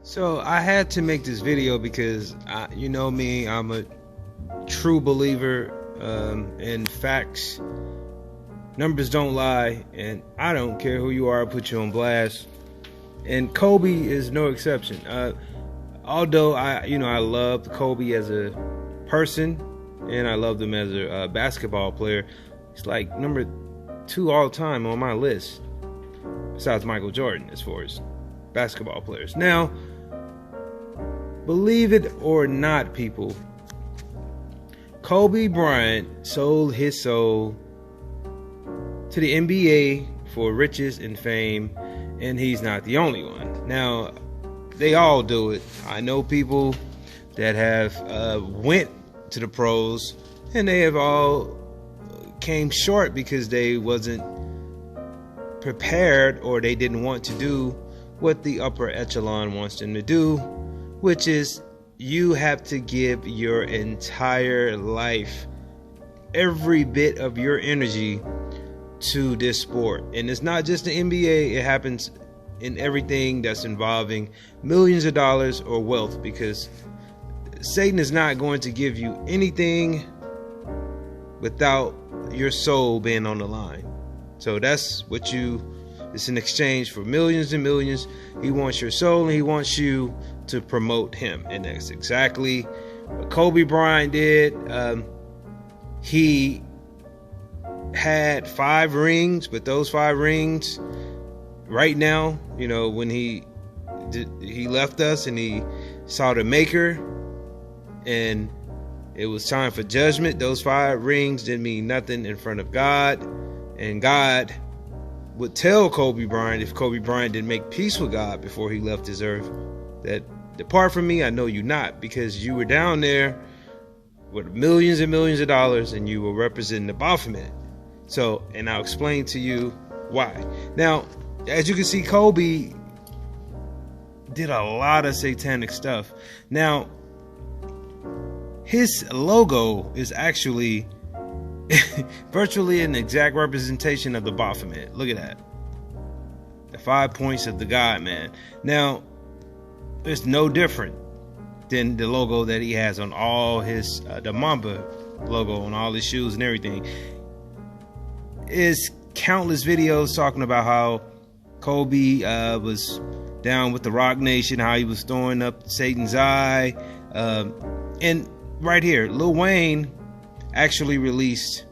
So I had to make this video because you know me, I'm a true believer in facts. Numbers don't lie, and I don't care who you are, I'll put you on blast. And Kobe is no exception. Although I loved Kobe as a person, and I loved him as a basketball player. He's like number 2 all time on my list, besides Michael Jordan as far as basketball players. Now, believe it or not, people, Kobe Bryant sold his soul to the NBA for riches and fame, and he's not the only one. Now, they all do it. I know people that have went to the pros, and they have all came short because they wasn't prepared, or they didn't want to do what the upper echelon wants them to do, which is you have to give your entire life, every bit of your energy to this sport. And it's not just the NBA, it happens in everything that's involving millions of dollars or wealth, because Satan is not going to give you anything without your soul being on the line. So that's what it's in exchange for millions and millions. He wants your soul, and he wants you to promote him. And that's exactly what Kobe Bryant did. He had 5 rings, but those 5 rings right now, when he left us and he saw the maker and it was time for judgment, those 5 rings didn't mean nothing in front of God. And God would tell Kobe Bryant, if Kobe Bryant didn't make peace with God before he left this earth, that depart from me, I know you not, because you were down there with millions and millions of dollars and you were representing the Baphomet. So, and I'll explain to you why. Now, as you can see, Kobe did a lot of satanic stuff. Now, his logo is actually virtually an exact representation of the Baphomet. Look at that. The 5 points of the God Man. Now, it's no different than the logo that he has on all his, the Mamba logo on all his shoes and everything. Is countless videos talking about how Kobe was down with the Rock Nation, how he was throwing up Satan's eye. And right here, Lil Wayne actually released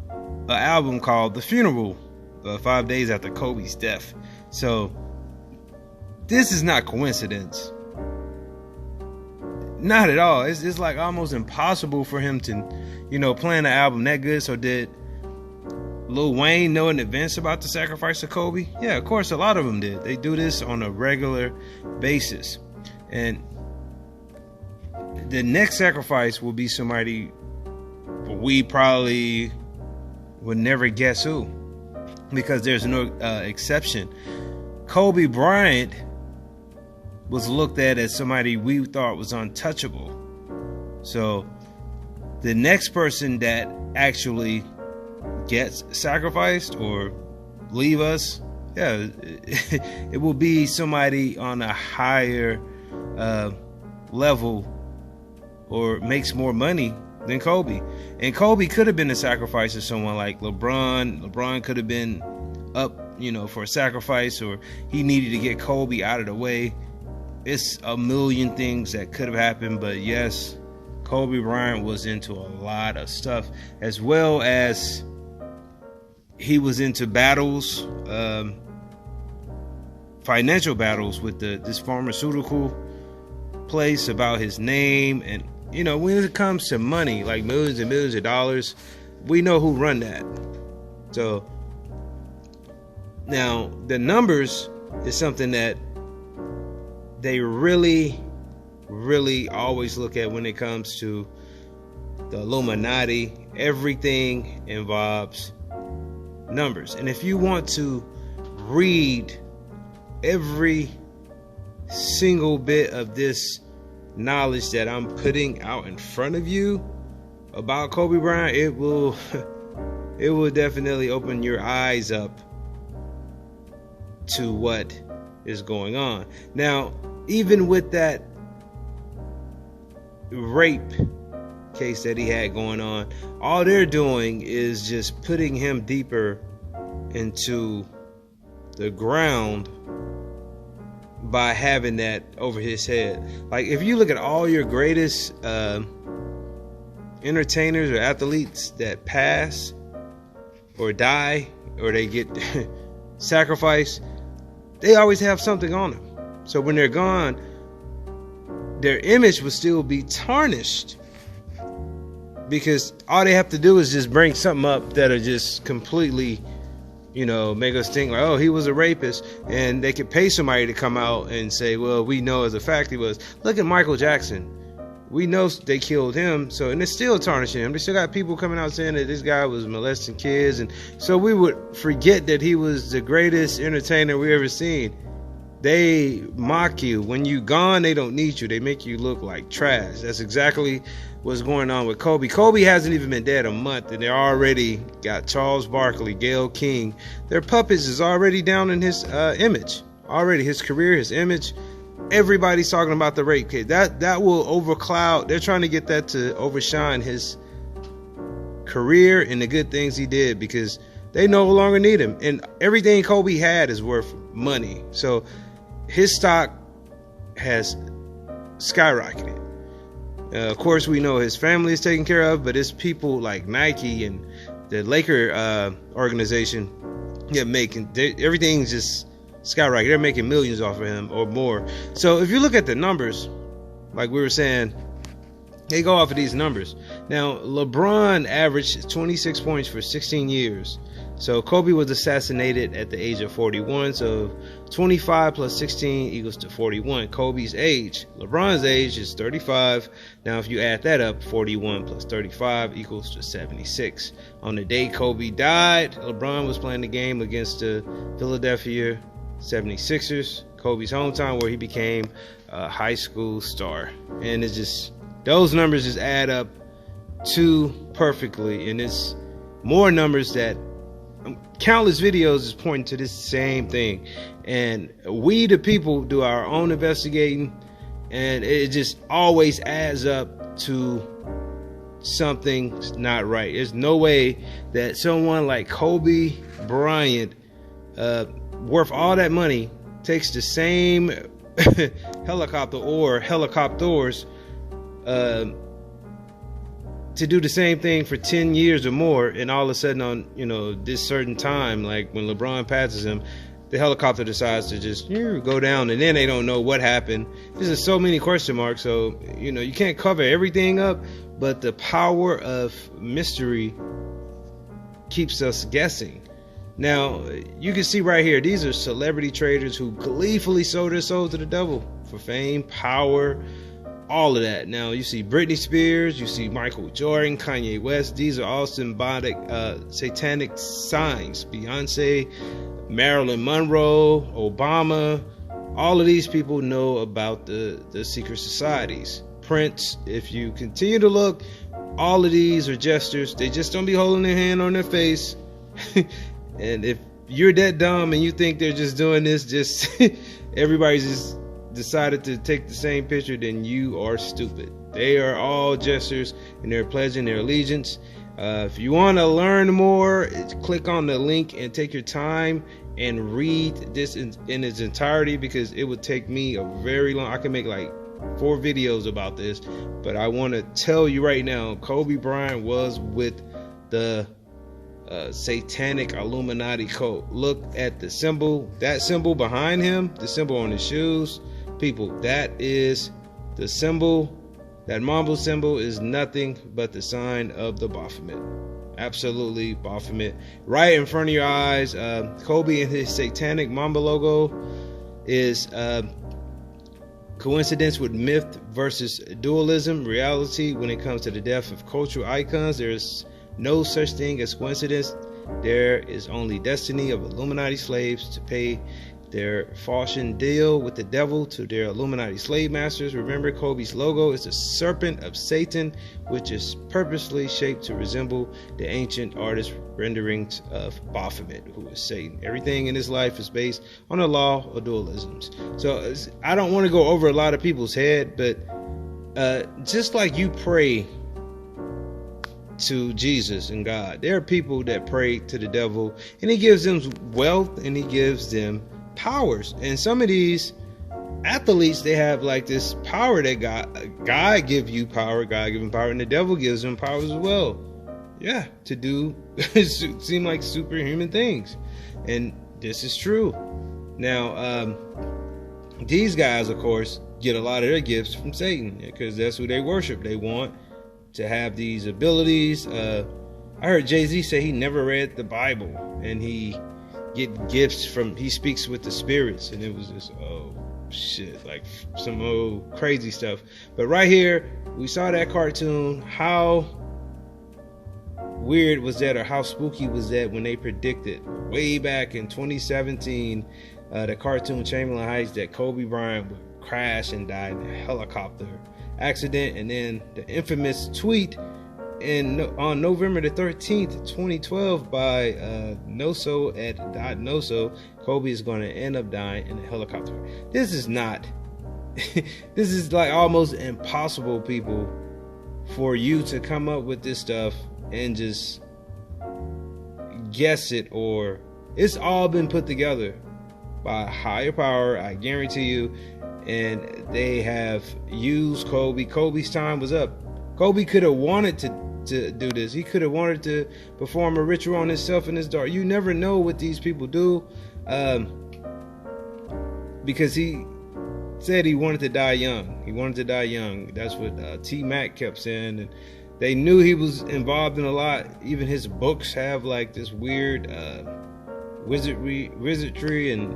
an album called The Funeral 5 days after Kobe's death. So this is not coincidence. Not at all. It's like almost impossible for him to, plan an album that good. So did Lil Wayne know in advance about the sacrifice of Kobe? Yeah, of course, a lot of them did. They do this on a regular basis. And the next sacrifice will be somebody we probably would never guess who, because there's no exception. Kobe Bryant was looked at as somebody we thought was untouchable. So the next person that actually gets sacrificed or leave us, it will be somebody on a higher level or makes more money than Kobe. And Kobe could have been a sacrifice of someone like LeBron. LeBron could have been up, for a sacrifice, or he needed to get Kobe out of the way. It's a million things that could have happened, but yes, Kobe Bryant was into a lot of stuff, as well as he was into battles, financial battles with this pharmaceutical place about his name. And when it comes to money, like millions and millions of dollars, we know who run that. So now the numbers is something that they really, really always look at when it comes to the Illuminati. Everything involves numbers. And if you want to read every single bit of this knowledge that I'm putting out in front of you about Kobe Bryant, it will definitely open your eyes up to what is going on. Now, even with that rape case that he had going on, all they're doing is just putting him deeper into the ground by having that over his head. Like, if you look at all your greatest entertainers or athletes that pass or die or they get sacrificed, they always have something on them. So when they're gone, their image will still be tarnished, because all they have to do is just bring something up that'll just completely, make us think like, oh, he was a rapist, and they could pay somebody to come out and say, well, we know as a fact he was. Look at Michael Jackson. We know they killed him, and it's still tarnishing him. They still got people coming out saying that this guy was molesting kids, and so we would forget that he was the greatest entertainer we ever seen. They mock you. When you gone, they don't need you. They make you look like trash. That's exactly what's going on with Kobe. Kobe hasn't even been dead a month, and they already got Charles Barkley, Gayle King. Their puppets is already down in his image. Already, his career, his image. Everybody's talking about the rape case. That will overcloud. They're trying to get that to overshine his career and the good things he did, because they no longer need him. And everything Kobe had is worth money. So his stock has skyrocketed. Of course, we know his family is taken care of, but it's people like Nike and the Laker organization everything's just skyrocketed. They're making millions off of him or more. So if you look at the numbers, like we were saying, they go off of these numbers. Now, LeBron averaged 26 points for 16 years. So Kobe was assassinated at the age of 41. So 25 plus 16 equals to 41. Kobe's age. LeBron's age is 35. Now, if you add that up, 41 plus 35 equals to 76. On the day Kobe died, LeBron was playing the game against the Philadelphia 76ers, Kobe's hometown, where he became a high school star. And it's just, those numbers just add up too perfectly. And it's more numbers that countless videos is pointing to this same thing. And we, the people, do our own investigating, and it just always adds up to something not right. There's no way that someone like Kobe Bryant, worth all that money, takes the same helicopter or helicopters to do the same thing for 10 years or more, and all of a sudden on this certain time, like when LeBron passes him, the helicopter decides to just go down, and then they don't know what happened. There's just so many question marks. So you can't cover everything up, but the power of mystery keeps us guessing. Now, you can see right here, these are celebrity traders who gleefully sold their souls to the devil for fame, power, all of that. Now, you see Britney Spears, you see Michael Jordan, Kanye West. These are all symbolic, satanic signs. Beyonce, Marilyn Monroe, Obama, all of these people know about the secret societies. Prince, if you continue to look, all of these are jesters. They just don't be holding their hand on their face. And if you're that dumb and you think they're just doing this, just everybody's just decided to take the same picture, then you are stupid. They are all jesters, and they're pledging their allegiance. If you want to learn more, click on the link and take your time and read this in its entirety, because it would take me a very long, I can make like 4 videos about this, but I want to tell you right now, Kobe Bryant was with the satanic Illuminati cult. Look at the symbol, that symbol behind him, the symbol on his shoes. People, that is the symbol. That Mambo symbol is nothing but the sign of the Baphomet. Absolutely Baphomet. Right in front of your eyes. Kobe and his satanic Mamba logo is coincidence with myth versus dualism, reality. When it comes to the death of cultural icons, there's no such thing as coincidence. There is only destiny of Illuminati slaves to pay their falchion deal with the devil to their Illuminati slave masters. Remember, Kobe's logo is a serpent of Satan, which is purposely shaped to resemble the ancient artist renderings of Baphomet, who is Satan. Everything in his life is based on the law of dualisms. So I don't want to go over a lot of people's head, but just like you pray to Jesus and God, there are people that pray to the devil, and he gives them wealth and he gives them powers. And some of these athletes, they have like this power that God give you power, God give them power, and the devil gives them powers as well. Yeah, to do seem like superhuman things. And this is true. Now, these guys, of course, get a lot of their gifts from Satan, because that's who they worship. They want to have these abilities. I heard Jay-Z say he never read the Bible, and he get gifts from, he speaks with the spirits, and it was just, oh shit, like some old crazy stuff. But right here, we saw that cartoon. How weird was that, or how spooky was that, when they predicted way back in 2017, the cartoon Chamberlain Heights, that Kobe Bryant would crash and die in a helicopter accident. And then the infamous tweet on November the 13th, 2012 by Noso at .noso, Kobe is going to end up dying in a helicopter. This is not this is like almost impossible, people, for you to come up with this stuff and just guess it, or it's all been put together by a higher power, I guarantee you. And they have used Kobe. Kobe's time was up. Kobe could have wanted to do this. He could have wanted to perform a ritual on himself in his daughter. You never know what these people do, because he said he wanted to die young. He wanted to die young. That's what T-Mac kept saying. And they knew he was involved in a lot. Even his books have like this weird wizardry and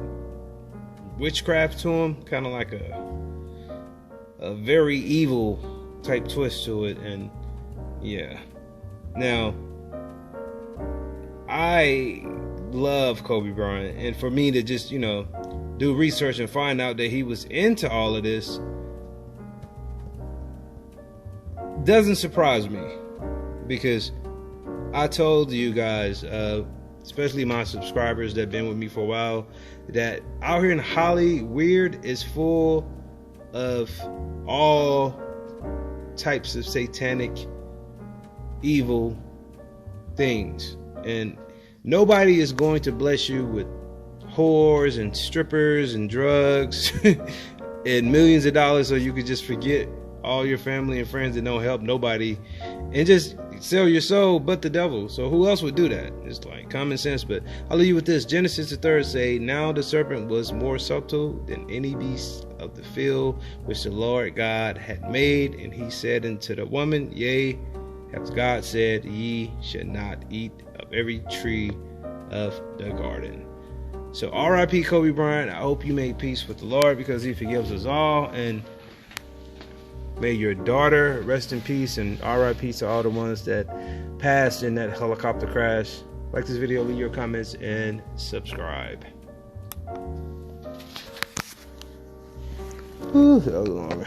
witchcraft to him, kind of like a very evil type twist to it. And yeah, now I love Kobe Bryant, and for me to just, you know, do research and find out that he was into all of this doesn't surprise me, because I told you guys, especially my subscribers that have been with me for a while, that out here in Hollywood is full of all types of satanic evil things, and nobody is going to bless you with whores and strippers and drugs and millions of dollars so you could just forget all your family and friends that don't help nobody and just sell your soul but the devil. So who else would do that? It's like common sense. But I'll leave you with this. Genesis the 3rd say, now the serpent was more subtle than any beast of the field which the Lord God had made, and he said unto the woman, yea, as God said, ye should not eat of every tree of the garden. So R.I.P. Kobe Bryant. I hope you made peace with the Lord, because he forgives us all. And may your daughter rest in peace, and R.I.P. to all the ones that passed in that helicopter crash. Like this video, leave your comments, and subscribe. Ooh, that was long.